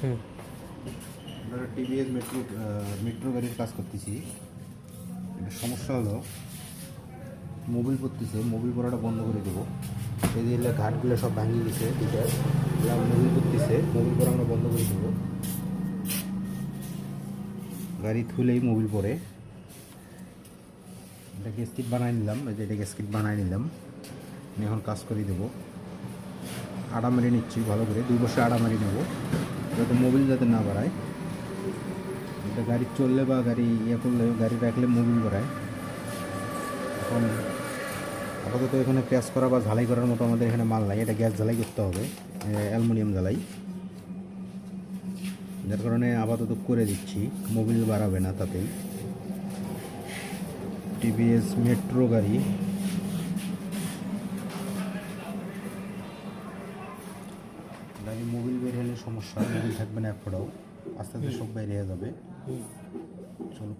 হুম। আমরা TVS metro গাড়ির কাজ করতেছি। এটা সমস্যা হলো মোবিল পড়তেছে, মোবিল পড়াটা বন্ধ করে দেবো। এই যে ঘাটগুলো সব ভাঙিয়ে গেছে দুটার, মোবিল পড়তেছে, মোবিল পড়া আমরা বন্ধ করে দেবো। গাড়ি থুলেই মোবিল পড়ে। এটা গ্যাসকিট বানাই নিলাম, এই যে এটা গ্যাসকিট বানাই নিলাম। আমি এখন কাজ করে দেবো। আড়া মারি নিচ্ছি ভালো করে, 2 বছর আড়া মারি নেবো যাতে মোবিল যাতে না বাড়ায়। এটা গাড়ি চললে বা গাড়ি করলে, গাড়ি রাখলে মোবিল বাড়ায়। এখন আপাতত এখানে প্যাচ করা বা ঝালাই করার মতো আমাদের এখানে মাল নাই, এটা গ্যাস ঝালাই করতে হবে, অ্যালুমিনিয়াম ঝালাই। যার কারণে আপাতত করে দিচ্ছি, মোবিল বাড়াবে না তাতেই। টিভিএস মেট্রো গাড়ি, গাড়ি মোবিল বের হলে সমস্যা, মোবিল থাকবে না এক ফোটাও, আস্তে আস্তে সব বেরিয়ে যাবে। চলো।